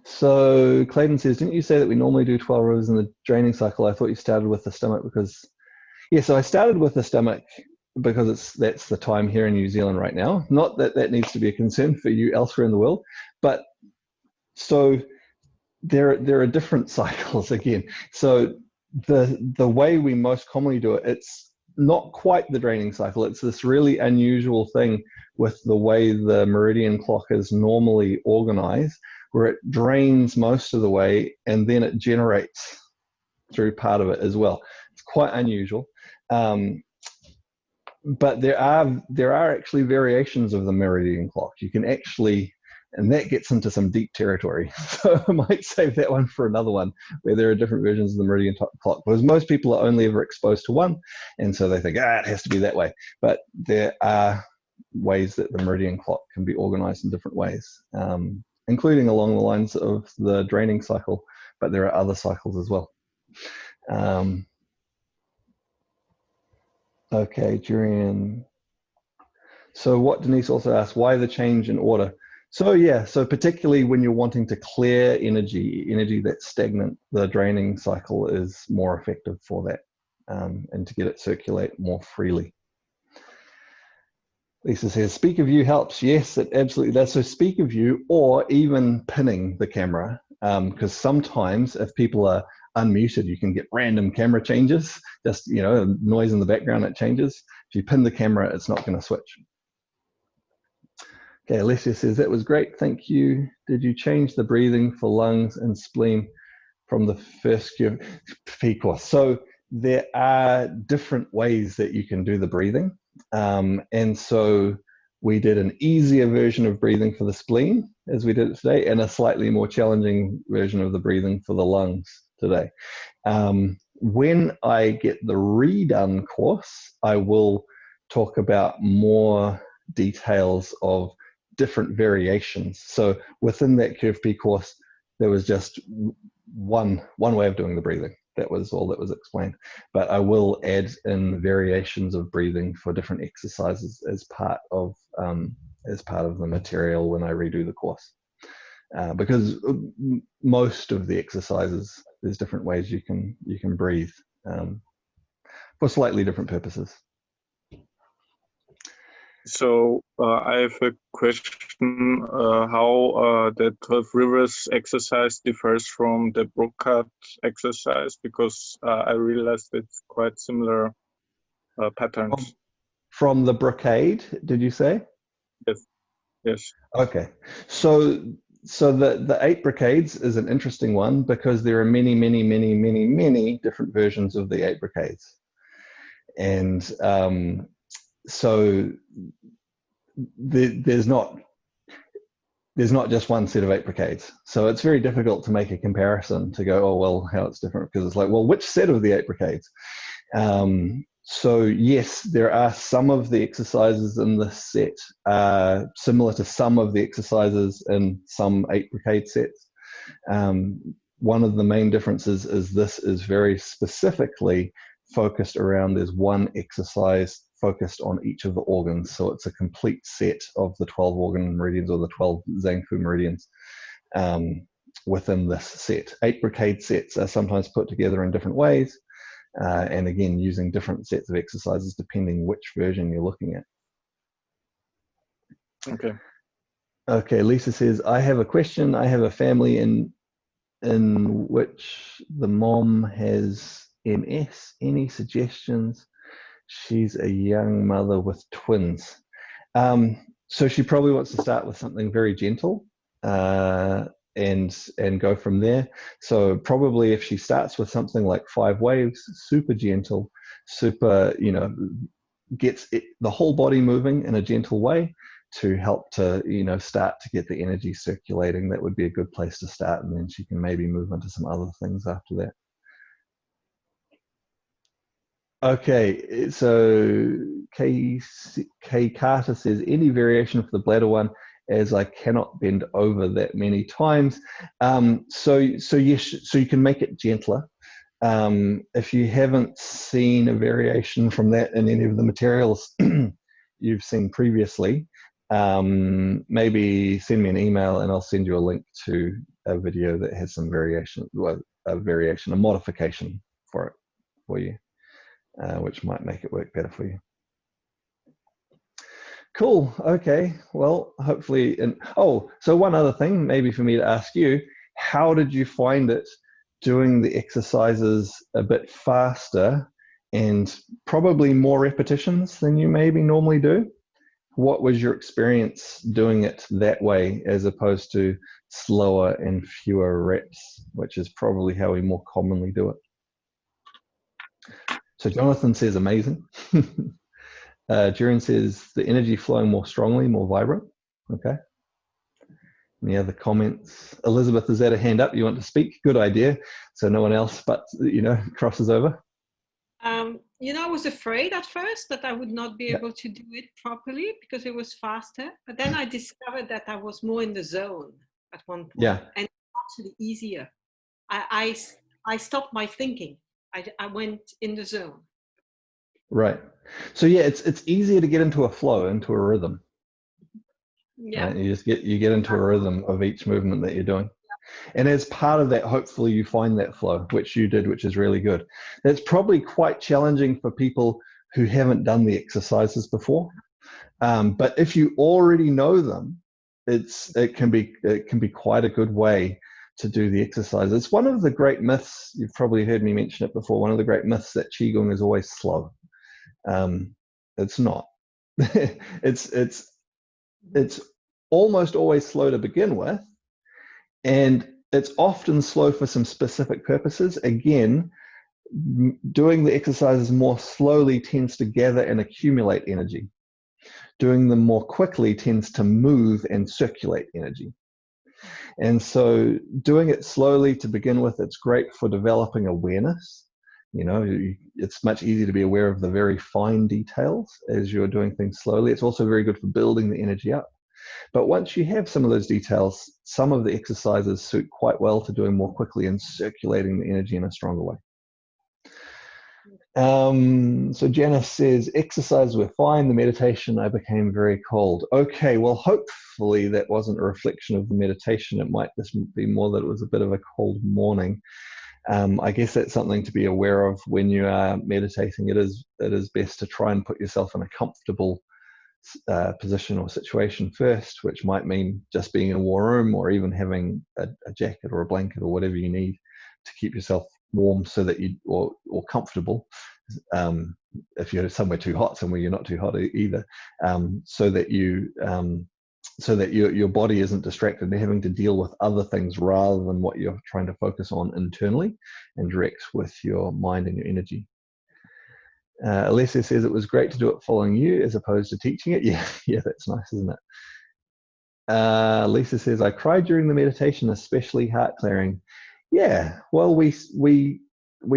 Speaker 2: So Clayton says, didn't you say that we normally do 12 rivers in the draining cycle? I thought you started with the stomach because, yeah, so I started with the stomach because that's the time here in New Zealand right now. Not that that needs to be a concern for you elsewhere in the world, but so there are different cycles again. So the way we most commonly do it, it's not quite the draining cycle. It's this really unusual thing with the way the meridian clock is normally organized, where it drains most of the way and then it generates through part of it as well. It's quite unusual. But there are actually variations of the meridian clock. You can actually, and that gets into some deep territory. So I might save that one for another one, where there are different versions of the meridian clock, because most people are only ever exposed to one, and so they think, it has to be that way. But there are ways that the meridian clock can be organized in different ways, including along the lines of the draining cycle, but there are other cycles as well. Okay, Julian. So what Denise also asked, why the change in order? So yeah, so particularly when you're wanting to clear energy that's stagnant, the draining cycle is more effective for that, and to get it circulate more freely. Lisa says, speak of you helps. Yes, it absolutely does. So speak of you, or even pinning the camera, because sometimes if people are unmuted, you can get random camera changes, just, noise in the background, it changes. If you pin the camera, it's not going to switch. Okay, Alessia says, that was great, thank you. Did you change the breathing for lungs and spleen from the first QFP course? So there are different ways that you can do the breathing. And so we did an easier version of breathing for the spleen, as we did it today, and a slightly more challenging version of the breathing for the lungs today. When I get the redone course, I will talk about more details of different variations. So within that QFP course, there was just one way of doing the breathing. That was all that was explained. But I will add in variations of breathing for different exercises as part of the material when I redo the course. Because most of the exercises, there's different ways you can breathe for slightly different purposes.
Speaker 3: So I have a question, how the 12 rivers exercise differs from the brocade exercise, because I realized it's quite similar patterns.
Speaker 2: From the brocade, did you say?
Speaker 3: Yes. Yes.
Speaker 2: Okay. So the 8 brocades is an interesting one because there are many different versions of the 8 brocades. And so there's not just one set of 8 brocades. So it's very difficult to make a comparison to go, oh, well, how it's different, because it's like, well, which set of the 8 brocades? So yes, there are some of the exercises in this set similar to some of the exercises in some 8 brocade sets. One of the main differences is this is very specifically focused around, there's one exercise focused on each of the organs. So it's a complete set of the 12 organ meridians, or the 12 Zhangfu meridians within this set. 8 brocade sets are sometimes put together in different ways. And again, using different sets of exercises depending which version you're looking at.
Speaker 3: Okay.
Speaker 2: Okay, Lisa says, I have a question. I have a family in which the mom has MS. Any suggestions? She's a young mother with twins. So she probably wants to start with something very gentle and go from there. So probably if she starts with something like 5 waves, super gentle, super, gets the whole body moving in a gentle way to help to, start to get the energy circulating, that would be a good place to start. And then she can maybe move into some other things after that. Okay, so K Carter says, any variation for the bladder one, as I cannot bend over that many times. So yes, so you can make it gentler. If you haven't seen a variation from that in any of the materials you've seen previously, maybe send me an email and I'll send you a link to a video that has some variation, well, a modification for you, which might make it work better for you. Cool. Okay. Well, hopefully. And so one other thing, maybe for me to ask you, how did you find it doing the exercises a bit faster and probably more repetitions than you maybe normally do? What was your experience doing it that way as opposed to slower and fewer reps, which is probably how we more commonly do it? So Jonathan says amazing. Duran says the energy flowing more strongly, more vibrant. Okay. Any other comments? Elizabeth has had a hand up. You want to speak? Good idea. So no one else but, crosses over.
Speaker 5: I was afraid at first that I would not be able to do it properly because it was faster. But then I discovered that I was more in the zone at one point.
Speaker 2: Yeah.
Speaker 5: And it's actually easier. I stopped my thinking. I went in the zone.
Speaker 2: Right. So yeah, it's easier to get into a flow, into a rhythm.
Speaker 5: Yeah.
Speaker 2: Right? You get into a rhythm of each movement that you're doing. And as part of that, hopefully you find that flow, which you did, which is really good. That's probably quite challenging for people who haven't done the exercises before. But if you already know them, it can be quite a good way to do the exercise. It's one of the great myths, you've probably heard me mention it before, one of the great myths that Qigong is always slow. It's not. It's almost always slow to begin with, and it's often slow for some specific purposes. Again, doing the exercises more slowly tends to gather and accumulate energy. Doing them more quickly tends to move and circulate energy. And so doing it slowly to begin with, it's great for developing awareness. It's much easier to be aware of the very fine details as you're doing things slowly. It's also very good for building the energy up. But once you have some of those details, some of the exercises suit quite well to doing more quickly and circulating the energy in a stronger way. So Janice says, exercises were fine, the meditation, I became very cold. Okay, well, hopefully that wasn't a reflection of the meditation. It might just be more that it was a bit of a cold morning. I guess that's something to be aware of when you are meditating. It is best to try and put yourself in a comfortable position or situation first, which might mean just being in a warm room or even having a jacket or a blanket or whatever you need to keep yourself warm so that you or comfortable. If you're somewhere too hot, somewhere you're not too hot either, so that your body isn't distracted and having to deal with other things rather than what you're trying to focus on internally and direct with your mind and your energy. Alessia says it was great to do it following you as opposed to teaching it. Yeah, that's nice, isn't it? Lisa says, I cried during the meditation, especially heart clearing. Yeah, well, we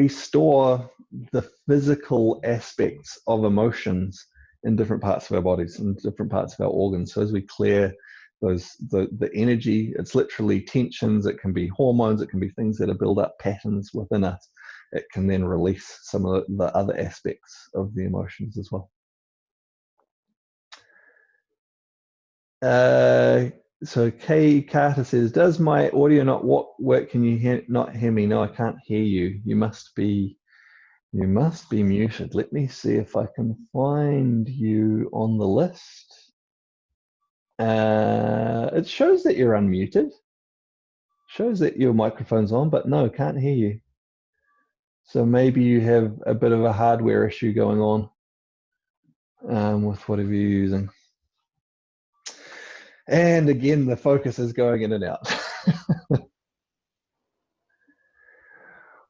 Speaker 2: store the physical aspects of emotions in different parts of our bodies and different parts of our organs. So as we clear the energy, it's literally tensions, it can be hormones, it can be things that are build up patterns within us. It can then release some of the other aspects of the emotions as well. So Kay Carter says, does my audio not work? Can you not hear me? No, I can't hear you. You must be muted. Let me see if I can find you on the list. It shows that you're unmuted. Shows that your microphone's on, but no, can't hear you. So maybe you have a bit of a hardware issue going on with whatever you're using. And again, the focus is going in and out.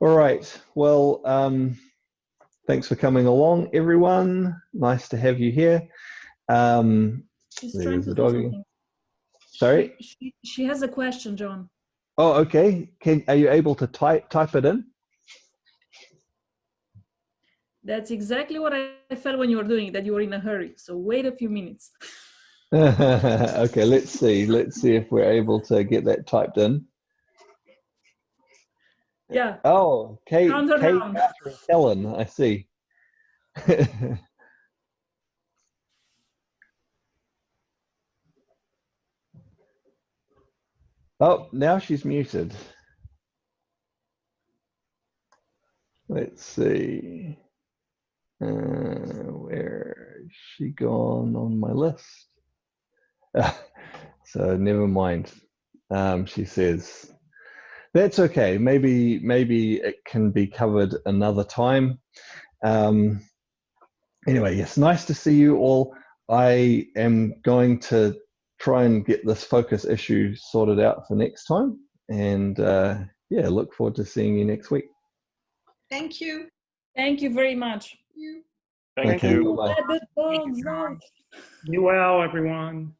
Speaker 2: All right. Well, thanks for coming along, everyone. Nice to have you here. There's the doggy. Sorry?
Speaker 6: She has a question, John.
Speaker 2: Oh, okay. Are you able to type it in?
Speaker 6: That's exactly what I felt when you were doing it, that you were in a hurry. So wait a few minutes.
Speaker 2: Okay, let's see. Let's see if we're able to get that typed in.
Speaker 6: Yeah.
Speaker 2: Oh, Kate,
Speaker 6: Count her down.
Speaker 2: Catherine, Helen, I see. Oh, now she's muted. Let's see. Where is she gone on my list? So never mind. She says, that's okay. Maybe it can be covered another time. Anyway, yes, nice to see you all. I am going to try and get this focus issue sorted out for next time. And yeah, look forward to seeing you next week.
Speaker 5: Thank you.
Speaker 6: Thank you very much.
Speaker 3: Thank
Speaker 2: Okay,
Speaker 3: you.
Speaker 2: bye-bye.
Speaker 6: Let the dogs out.
Speaker 7: Be well, everyone.